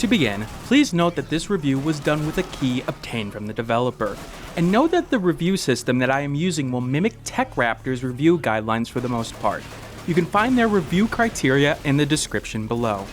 To begin, please note that this review was done with a key obtained from the developer, and know that the review system that I am using will mimic TechRaptor's review guidelines for the most part. You can find their review criteria in the description below.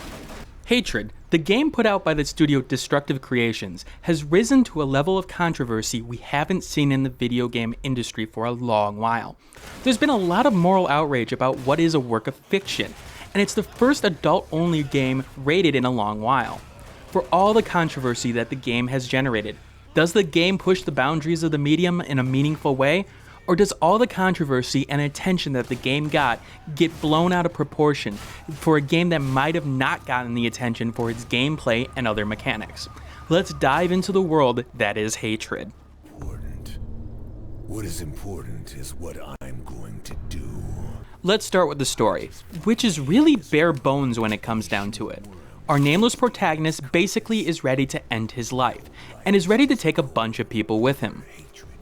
Hatred, the game put out by the studio Destructive Creations, has risen to a level of controversy we haven't seen in the video game industry for a long while. There's been a lot of moral outrage about what is a work of fiction, and it's the first adult-only game rated in a long while. For all the controversy that the game has generated, does the game push the boundaries of the medium in a meaningful way? Or does all the controversy and attention that the game got get blown out of proportion for a game that might have not gotten the attention for its gameplay and other mechanics? Let's dive into the world that is Hatred. What is important is what I'm going to do. Let's start with the story, which is really bare bones when it comes down to it. Our nameless protagonist basically is ready to end his life, and is ready to take a bunch of people with him.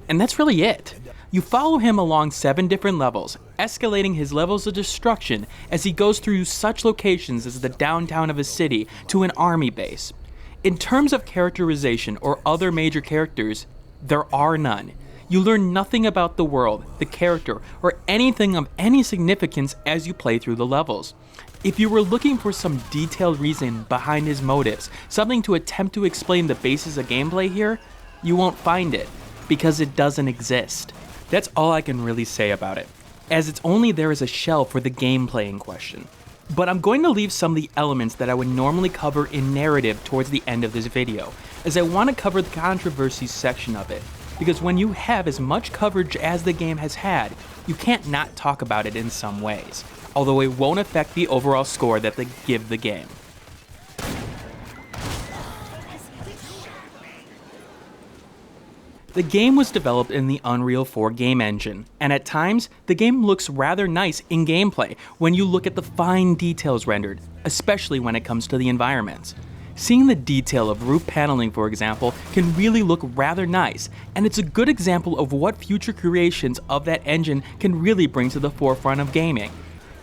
And that's really it. You follow him along 7 different levels, escalating his levels of destruction as he goes through such locations as the downtown of a city to an army base. In terms of characterization or other major characters, there are none. You learn nothing about the world, the character, or anything of any significance as you play through the levels. If you were looking for some detailed reason behind his motives, something to attempt to explain the basis of gameplay here, you won't find it, because it doesn't exist. That's all I can really say about it, as it's only there as a shell for the gameplay in question. But I'm going to leave some of the elements that I would normally cover in narrative towards the end of this video, as I want to cover the controversy section of it, because when you have as much coverage as the game has had, you can't not talk about it in some ways, although it won't affect the overall score that they give the game. The game was developed in the Unreal 4 game engine, and at times, the game looks rather nice in gameplay when you look at the fine details rendered, especially when it comes to the environments. Seeing the detail of roof paneling, for example, can really look rather nice, and it's a good example of what future creations of that engine can really bring to the forefront of gaming.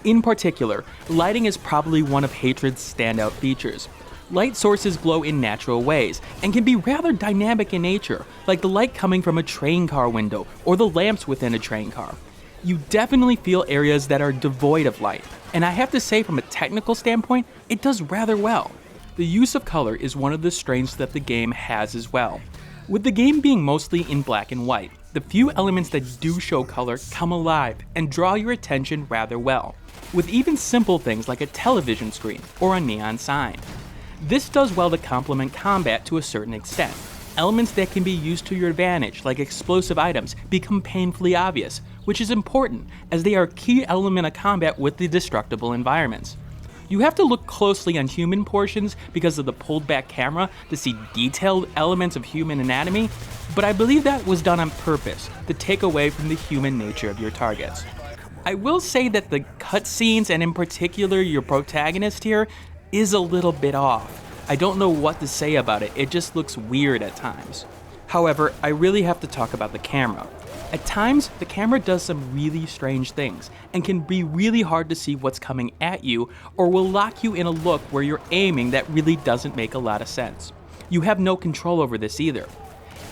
In particular, lighting is probably one of Hatred's standout features. Light sources glow in natural ways, and can be rather dynamic in nature, like the light coming from a train car window, or the lamps within a train car. You definitely feel areas that are devoid of light, and I have to say from a technical standpoint, it does rather well. The use of color is one of the strengths that the game has as well. With the game being mostly in black and white, the few elements that do show color come alive and draw your attention rather well, with even simple things like a television screen or a neon sign. This does well to complement combat to a certain extent. Elements that can be used to your advantage, like explosive items, become painfully obvious, which is important as they are a key element of combat with the destructible environments. You have to look closely on human portions because of the pulled back camera to see detailed elements of human anatomy, but I believe that was done on purpose to take away from the human nature of your targets. I will say that the cutscenes, and in particular your protagonist here, is a little bit off. I don't know what to say about it, it just looks weird at times. However, I really have to talk about the camera. At times, the camera does some really strange things, and can be really hard to see what's coming at you, or will lock you in a look where you're aiming that really doesn't make a lot of sense. You have no control over this either.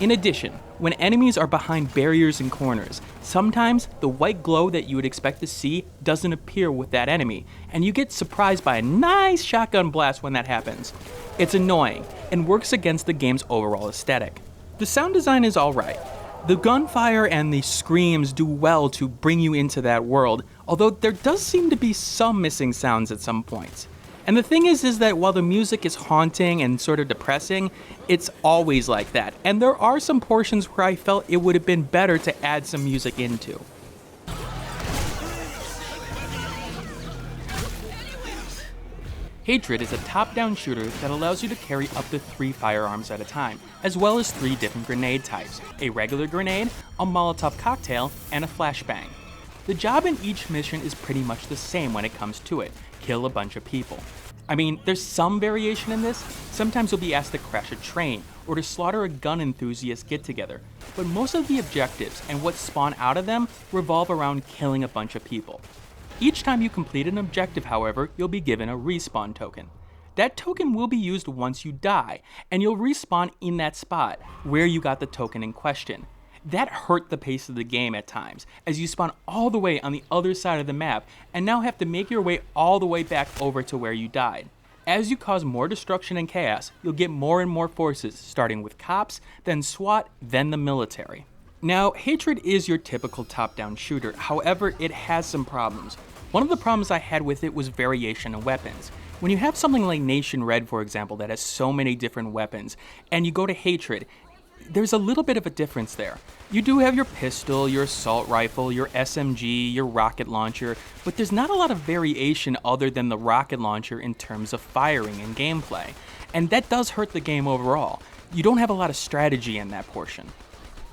In addition, when enemies are behind barriers and corners, sometimes the white glow that you would expect to see doesn't appear with that enemy, and you get surprised by a nice shotgun blast when that happens. It's annoying, and works against the game's overall aesthetic. The sound design is alright. The gunfire and the screams do well to bring you into that world, although there does seem to be some missing sounds at some points. And the thing is that while the music is haunting and sort of depressing, it's always like that, and there are some portions where I felt it would have been better to add some music into. Hatred is a top-down shooter that allows you to carry up to 3 firearms at a time, as well as 3 different grenade types: a regular grenade, a Molotov cocktail, and a flashbang. The job in each mission is pretty much the same when it comes to it: kill a bunch of people. I mean, there's some variation in this. Sometimes you'll be asked to crash a train, or to slaughter a gun enthusiast get-together, but most of the objectives and what spawn out of them revolve around killing a bunch of people. Each time you complete an objective, however, you'll be given a respawn token. That token will be used once you die, and you'll respawn in that spot where you got the token in question. That hurt the pace of the game at times, as you spawn all the way on the other side of the map and now have to make your way all the way back over to where you died. As you cause more destruction and chaos, you'll get more and more forces, starting with cops, then SWAT, then the military. Now, Hatred is your typical top-down shooter, however, it has some problems. One of the problems I had with it was variation in weapons. When you have something like Nation Red, for example, that has so many different weapons, and you go to Hatred, there's a little bit of a difference there. You do have your pistol, your assault rifle, your SMG, your rocket launcher, but there's not a lot of variation other than the rocket launcher in terms of firing and gameplay. And that does hurt the game overall. You don't have a lot of strategy in that portion.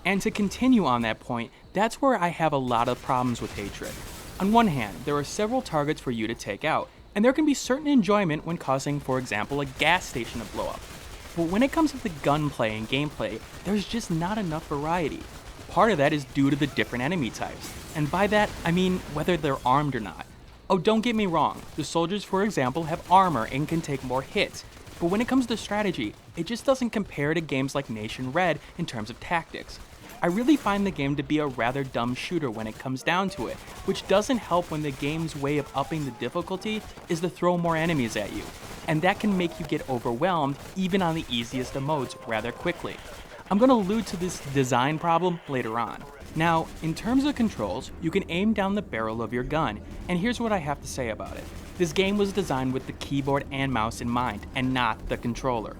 And to continue on that point, that's where I have a lot of problems with Hatred. On one hand, there are several targets for you to take out, and there can be certain enjoyment when causing, for example, a gas station to blow up. But when it comes to the gunplay and gameplay, there's just not enough variety. Part of that is due to the different enemy types, and by that, I mean whether they're armed or not. Oh, don't get me wrong, the soldiers, for example, have armor and can take more hits, but when it comes to strategy, it just doesn't compare to games like Nation Red in terms of tactics. I really find the game to be a rather dumb shooter when it comes down to it, which doesn't help when the game's way of upping the difficulty is to throw more enemies at you, and that can make you get overwhelmed even on the easiest of modes rather quickly. I'm going to allude to this design problem later on. Now, in terms of controls, you can aim down the barrel of your gun, and here's what I have to say about it. This game was designed with the keyboard and mouse in mind, and not the controller.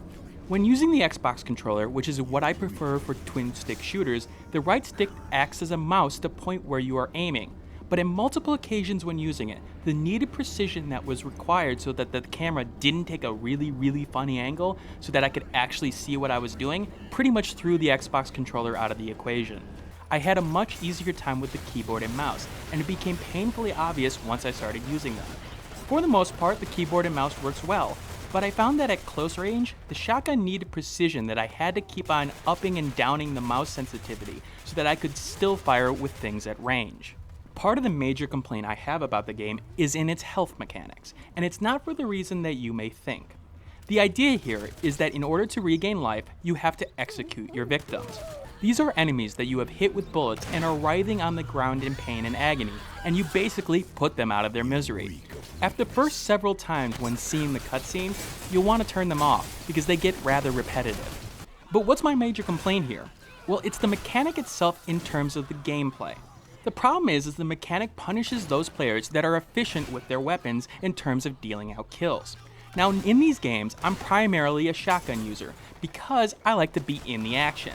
When using the Xbox controller, which is what I prefer for twin-stick shooters, the right stick acts as a mouse to point where you are aiming. But in multiple occasions when using it, the needed precision that was required so that the camera didn't take a really funny angle so that I could actually see what I was doing, pretty much threw the Xbox controller out of the equation. I had a much easier time with the keyboard and mouse, and it became painfully obvious once I started using them. For the most part, the keyboard and mouse works well, but I found that at close range, the shotgun needed precision that I had to keep on upping and downing the mouse sensitivity so that I could still fire with things at range. Part of the major complaint I have about the game is in its health mechanics, and it's not for the reason that you may think. The idea here is that in order to regain life, you have to execute your victims. These are enemies that you have hit with bullets and are writhing on the ground in pain and agony, and you basically put them out of their misery. After the first several times when seeing the cutscene, you'll want to turn them off because they get rather repetitive. But what's my major complaint here? Well, it's the mechanic itself in terms of the gameplay. The problem is the mechanic punishes those players that are efficient with their weapons in terms of dealing out kills. Now in these games, I'm primarily a shotgun user because I like to be in the action.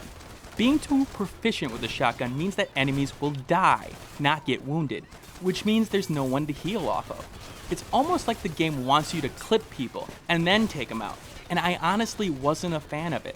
Being too proficient with a shotgun means that enemies will die, not get wounded, which means there's no one to heal off of. It's almost like the game wants you to clip people and then take them out, and I honestly wasn't a fan of it.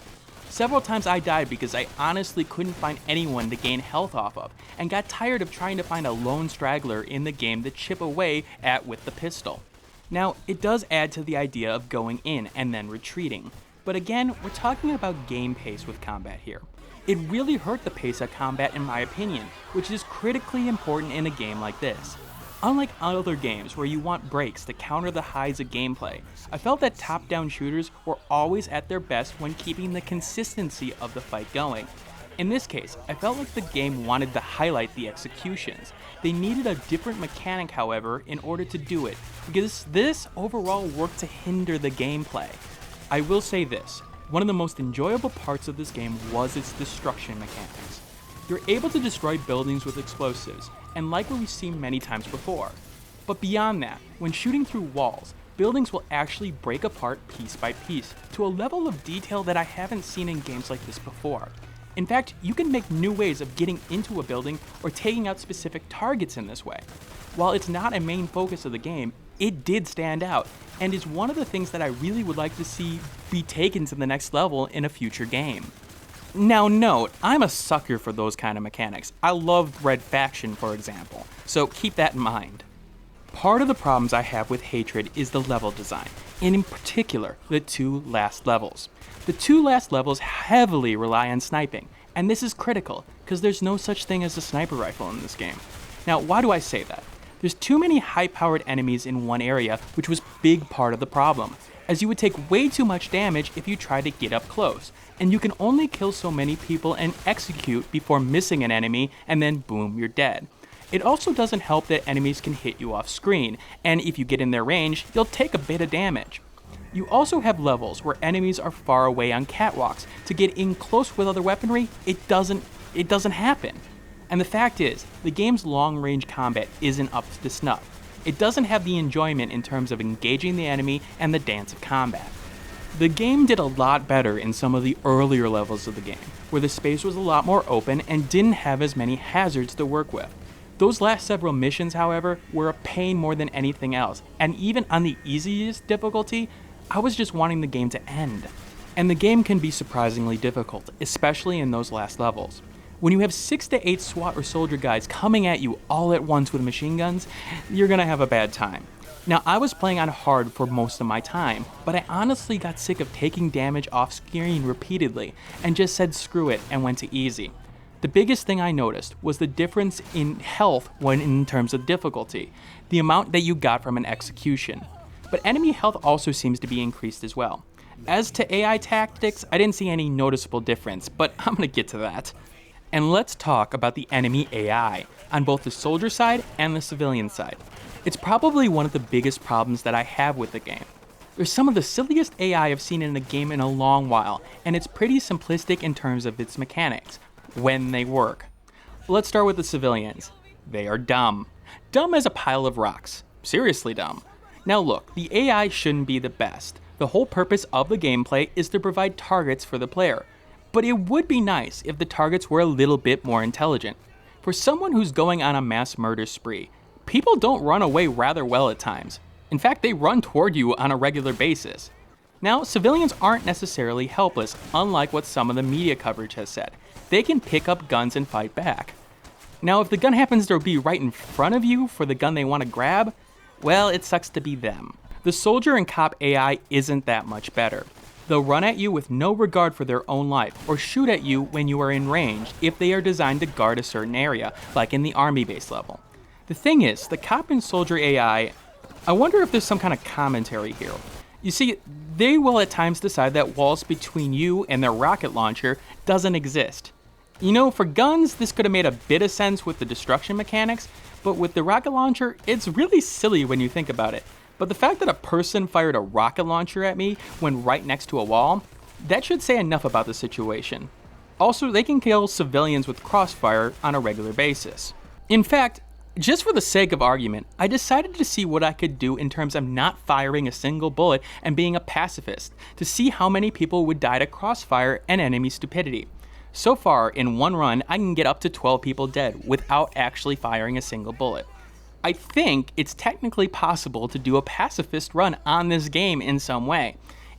Several times I died because I honestly couldn't find anyone to gain health off of, and got tired of trying to find a lone straggler in the game to chip away at with the pistol. Now, it does add to the idea of going in and then retreating, but again, we're talking about game pace with combat here. It really hurt the pace of combat in my opinion, which is critically important in a game like this. Unlike other games where you want breaks to counter the highs of gameplay, I felt that top-down shooters were always at their best when keeping the consistency of the fight going. In this case, I felt like the game wanted to highlight the executions. They needed a different mechanic, however, in order to do it, because this overall worked to hinder the gameplay. I will say this, one of the most enjoyable parts of this game was its destruction mechanics. You're able to destroy buildings with explosives, and like what we've seen many times before. But beyond that, when shooting through walls, buildings will actually break apart piece by piece to a level of detail that I haven't seen in games like this before. In fact, you can make new ways of getting into a building or taking out specific targets in this way. While it's not a main focus of the game, it did stand out, and is one of the things that I really would like to see be taken to the next level in a future game. Now note, I'm a sucker for those kind of mechanics. I love Red Faction, for example, so keep that in mind. Part of the problems I have with Hatred is the level design, and in particular, the two last levels. The two last levels heavily rely on sniping, and this is critical, because there's no such thing as a sniper rifle in this game. Now, why do I say that? There's too many high-powered enemies in one area, which was a big part of the problem. as you would take way too much damage if you tried to get up close, and you can only kill so many people and execute before missing an enemy, and then boom, you're dead. It also doesn't help that enemies can hit you off screen, and if you get in their range, you'll take a bit of damage. You also have levels where enemies are far away on catwalks. To get in close with other weaponry, it doesn't happen. And the fact is, the game's long-range combat isn't up to snuff. It doesn't have the enjoyment in terms of engaging the enemy and the dance of combat. The game did a lot better in some of the earlier levels of the game, where the space was a lot more open and didn't have as many hazards to work with. Those last several missions, however, were a pain more than anything else, and even on the easiest difficulty, I was just wanting the game to end. And the game can be surprisingly difficult, especially in those last levels. When you have 6 to 8 SWAT or soldier guys coming at you all at once with machine guns, you're gonna have a bad time. Now, I was playing on hard for most of my time, but I honestly got sick of taking damage off screen repeatedly and just said screw it and went to easy. The biggest thing I noticed was the difference in health when in terms of difficulty, the amount that you got from an execution. But enemy health also seems to be increased as well. As to AI tactics, I didn't see any noticeable difference, but I'm gonna get to that. And let's talk about the enemy AI, on both the soldier side and the civilian side. It's probably one of the biggest problems that I have with the game. There's some of the silliest AI I've seen in a game in a long while, and it's pretty simplistic in terms of its mechanics, when they work. Let's start with the civilians. They are dumb. Dumb as a pile of rocks. Seriously dumb. Now look, the AI shouldn't be the best. The whole purpose of the gameplay is to provide targets for the player. But it would be nice if the targets were a little bit more intelligent. For someone who's going on a mass murder spree, people don't run away rather well at times. In fact, they run toward you on a regular basis. Now, civilians aren't necessarily helpless, unlike what some of the media coverage has said. They can pick up guns and fight back. Now, if the gun happens to be right in front of you for the gun they want to grab, well, it sucks to be them. The soldier and cop AI isn't that much better. They'll run at you with no regard for their own life, or shoot at you when you are in range if they are designed to guard a certain area, like in the army base level. The thing is, the cop and soldier AI, I wonder if there's some kind of commentary here. You see, they will at times decide that walls between you and their rocket launcher doesn't exist. You know, for guns, this could have made a bit of sense with the destruction mechanics, but with the rocket launcher, it's really silly when you think about it. But the fact that a person fired a rocket launcher at me when right next to a wall, that should say enough about the situation. Also, they can kill civilians with crossfire on a regular basis. In fact, just for the sake of argument, I decided to see what I could do in terms of not firing a single bullet and being a pacifist, to see how many people would die to crossfire and enemy stupidity. So far, in one run, I can get up to 12 people dead without actually firing a single bullet. I think it's technically possible to do a pacifist run on this game in some way.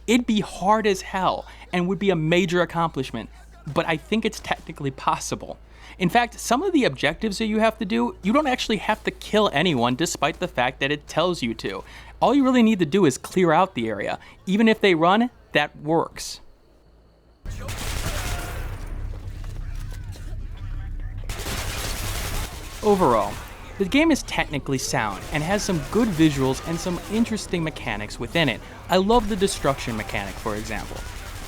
It'd be hard as hell and would be a major accomplishment, but I think it's technically possible. In fact, some of the objectives that you have to do, you don't actually have to kill anyone despite the fact that it tells you to. All you really need to do is clear out the area. Even if they run, that works. Overall, the game is technically sound and has some good visuals and some interesting mechanics within it. I love the destruction mechanic, for example.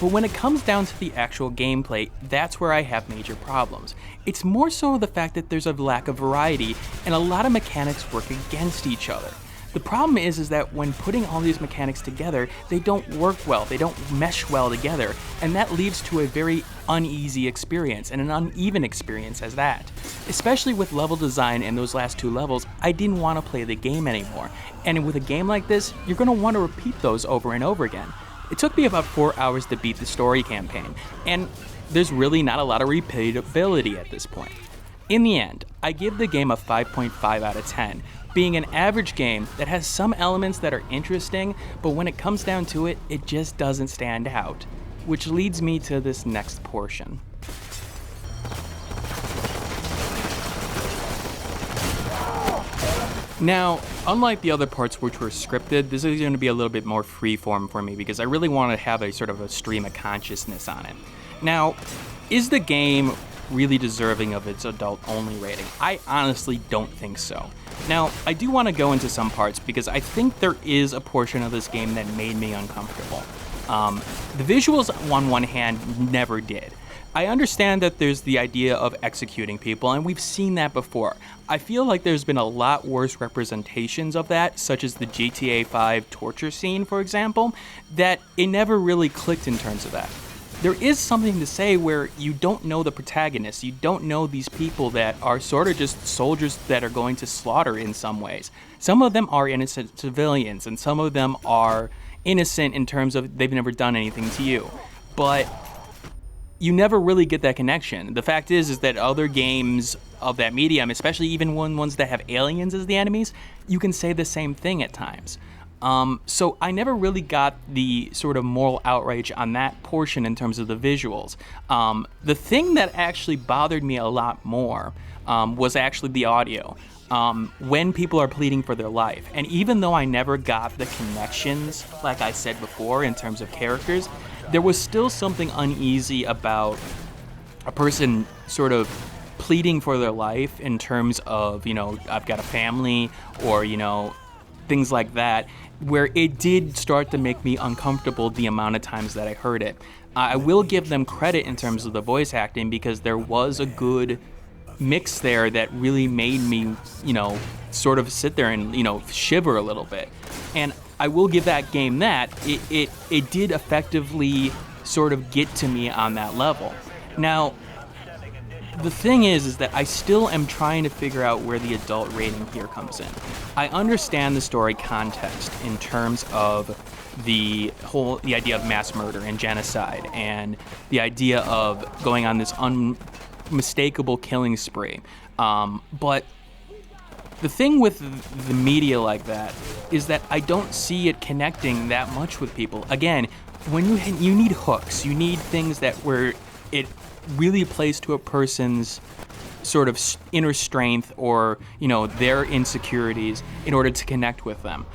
But when it comes down to the actual gameplay, that's where I have major problems. It's more so the fact that there's a lack of variety and a lot of mechanics work against each other. The problem is that when putting all these mechanics together, they don't work well, they don't mesh well together, and that leads to a very uneasy experience, and an uneven experience as that. Especially with level design in those last 2 levels, I didn't want to play the game anymore, and with a game like this, you're going to want to repeat those over and over again. It took me about 4 hours to beat the story campaign, and there's really not a lot of repeatability at this point. In the end, I give the game a 5.5 out of 10, being an average game that has some elements that are interesting, but when it comes down to it, it just doesn't stand out. Which leads me to this next portion. Now, unlike the other parts which were scripted, this is going to be a little bit more freeform for me because I really want to have a sort of a stream of consciousness on it. Now, is the game really deserving of its adult-only rating? I honestly don't think so. Now, I do want to go into some parts because I think there is a portion of this game that made me uncomfortable. The visuals, on one hand, never did. I understand that there's the idea of executing people, and we've seen that before. I feel like there's been a lot worse representations of that, such as the GTA 5 torture scene, for example, that it never really clicked in terms of that. There is something to say where you don't know the protagonists, you don't know these people that are sort of just soldiers that are going to slaughter in some ways. Some of them are innocent civilians, and some of them are innocent in terms of they've never done anything to you. But you never really get that connection. The fact is that other games of that medium, especially even ones that have aliens as the enemies, you can say the same thing at times. So I never really got the sort of moral outrage on that portion in terms of the visuals. The thing that actually bothered me a lot more was actually the audio. When people are pleading for their life. And even though I never got the connections, like I said before, in terms of characters, there was still something uneasy about a person sort of pleading for their life in terms of, I've got a family or, things like that, where it did start to make me uncomfortable the amount of times that I heard it. I will give them credit in terms of the voice acting because there was a good mix there that really made me, sort of sit there and, shiver a little bit. And I will give that game that. It did effectively sort of get to me on that level. Now, the thing is that I still am trying to figure out where the adult rating here comes in. I understand the story context in terms of the idea of mass murder and genocide and the idea of going on this unmistakable killing spree. But the thing with the media like that is that I don't see it connecting that much with people. Again, when you need hooks, you need things that where it really plays to a person's sort of inner strength or, their insecurities in order to connect with them.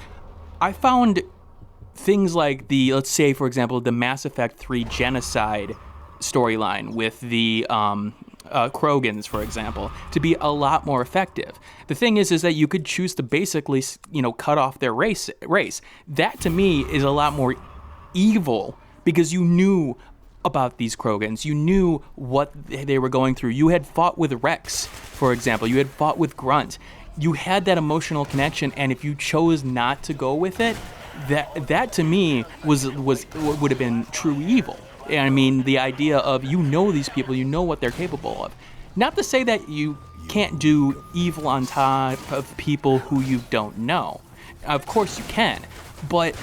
I found things like let's say, for example, the Mass Effect 3 genocide storyline with the Krogans, for example, to be a lot more effective. The thing is that you could choose to basically, cut off their race. That, to me, is a lot more evil because you knew about these Krogans. You knew what they were going through. You had fought with Rex, for example. You had fought with Grunt. You had that emotional connection, and if you chose not to go with it, that to me would have been true evil. I mean, the idea of these people, what they're capable of. Not to say that you can't do evil on top of people who you don't know. Of course you can, but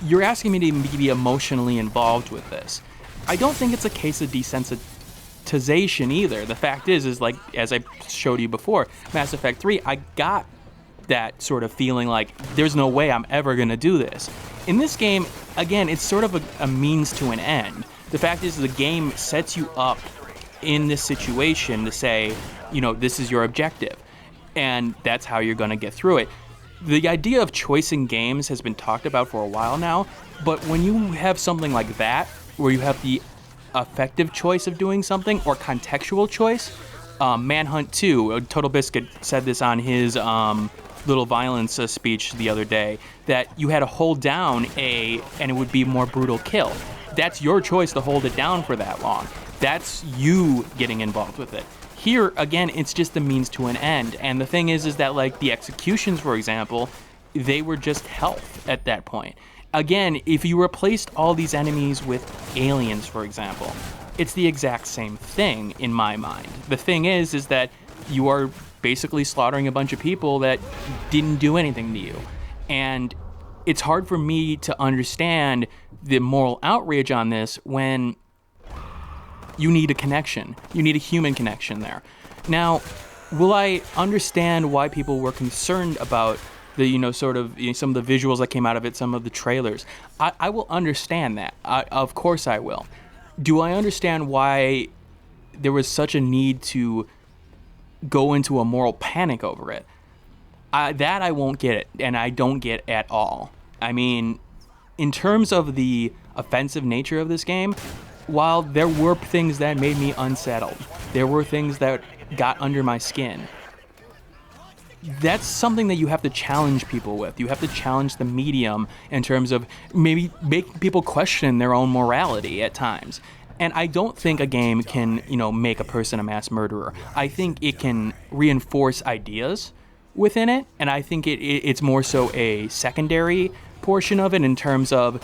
you're asking me to be emotionally involved with this. I don't think it's a case of desensitization either. The fact is like, as I showed you before, Mass Effect 3, I got that sort of feeling like there's no way I'm ever going to do this. In this game, again, it's sort of a means to an end. The fact is the game sets you up in this situation to say, this is your objective, and that's how you're going to get through it. The idea of choice in games has been talked about for a while now, but when you have something like that, where you have the effective choice of doing something or contextual choice, Manhunt 2, Total Biscuit said this on his little violence speech the other day, that you had to hold down A and it would be more brutal kill. That's your choice to hold it down for that long. That's you getting involved with it. Here, again, it's just the means to an end. And the thing is that, like, the executions, for example, they were just health at that point. Again, if you replaced all these enemies with aliens, for example, it's the exact same thing in my mind. The thing is that you are basically slaughtering a bunch of people that didn't do anything to you. And it's hard for me to understand the moral outrage on this when you need a connection. You need a human connection there. Now, will I understand why people were concerned about the, some of the visuals that came out of it, some of the trailers? I will understand that. Of course I will. Do I understand why there was such a need to go into a moral panic over it? That I won't get it, and I don't get at all. I mean, in terms of the offensive nature of this game, while there were things that made me unsettled, there were things that got under my skin, that's something that you have to challenge people with. You have to challenge the medium in terms of maybe make people question their own morality at times. And I don't think a game can, make a person a mass murderer. I think it can reinforce ideas within it, and I think it's more so a secondary portion of it in terms of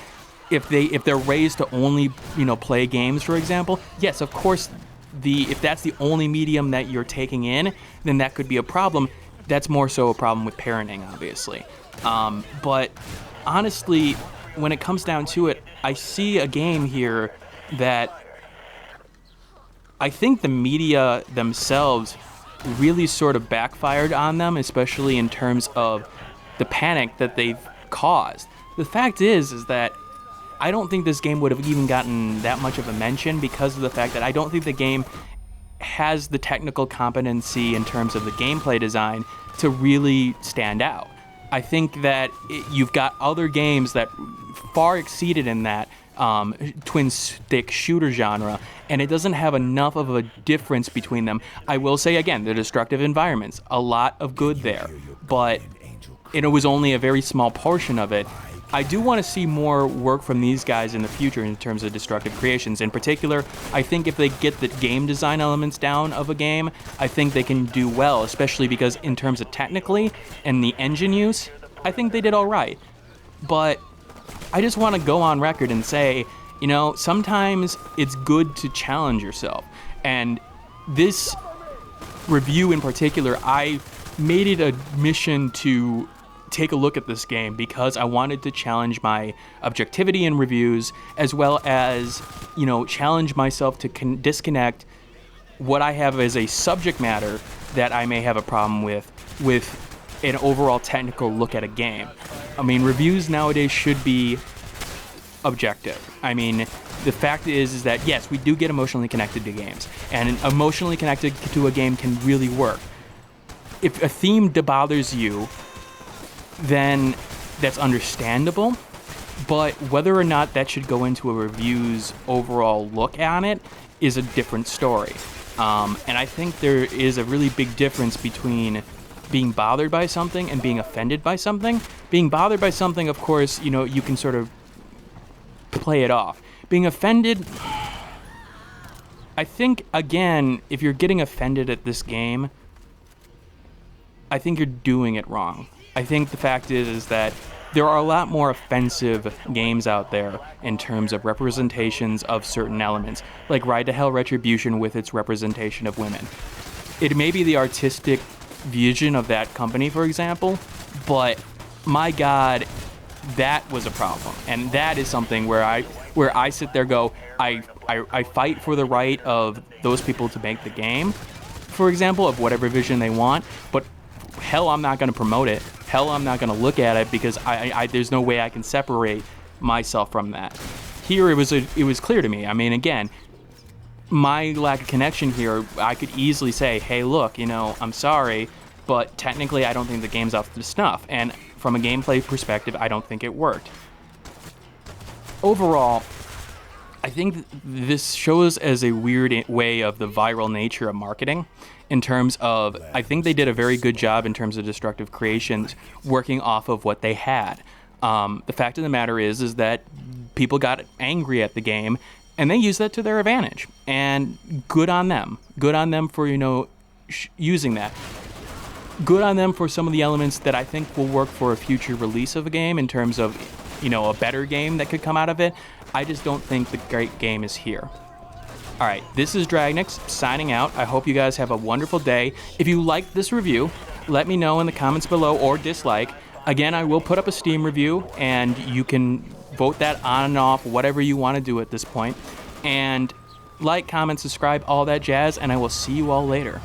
if they're raised to only, play games, for example. Yes, of course, if that's the only medium that you're taking in, then that could be a problem. That's more so a problem with parenting, obviously. But honestly, when it comes down to it, I see a game here that I think the media themselves really sort of backfired on them, especially in terms of the panic that they've caused. The fact is that I don't think this game would have even gotten that much of a mention because of the fact that I don't think the game has the technical competency in terms of the gameplay design to really stand out. I think that you've got other games that far exceeded in that twin stick shooter genre, and it doesn't have enough of a difference between them. I will say again, the destructive environments, a lot of good there, but it was only a very small portion of it. I do want to see more work from these guys in the future in terms of destructive creations. In particular, I think if they get the game design elements down of a game, I think they can do well, especially because in terms of technically and the engine use, I think they did all right. But I just want to go on record and say, sometimes it's good to challenge yourself. And this review in particular, I made it a mission to take a look at this game because I wanted to challenge my objectivity in reviews, as well as, challenge myself to disconnect what I have as a subject matter that I may have a problem with an overall technical look at a game. I mean, reviews nowadays should be objective. I mean, the fact is that yes, we do get emotionally connected to games, and emotionally connected to a game can really work. If a theme bothers you, then that's understandable, but whether or not that should go into a review's overall look on it is a different story. And I think there is a really big difference between being bothered by something and being offended by something. Being bothered by something, of course, you can sort of play it off. Being offended, I think, again, if you're getting offended at this game, I think you're doing it wrong. I think the fact is that there are a lot more offensive games out there in terms of representations of certain elements, like Ride to Hell Retribution with its representation of women. It may be the artistic vision of that company, for example, but my God, that was a problem. And that is something where I sit there go, I fight for the right of those people to make the game, for example, of whatever vision they want, but hell, I'm not going to promote it. Hell, I'm not going to look at it because there's no way I can separate myself from that. Here, it was clear to me. I mean, again, my lack of connection here, I could easily say, hey, look, I'm sorry, but technically I don't think the game's up to snuff. And from a gameplay perspective, I don't think it worked. Overall, I think this shows as a weird way of the viral nature of marketing in terms of, I think they did a very good job in terms of destructive creations working off of what they had. The fact of the matter is that people got angry at the game and they used that to their advantage, and good on them. Good on them for, using that. Good on them for some of the elements that I think will work for a future release of a game in terms of, a better game that could come out of it. I just don't think the great game is here. All right, this is Dragnix signing out. I hope you guys have a wonderful day. If you liked this review, let me know in the comments below, or dislike. Again, I will put up a Steam review, and you can vote that on and off, whatever you want to do at this point. And like, comment, subscribe, all that jazz, and I will see you all later.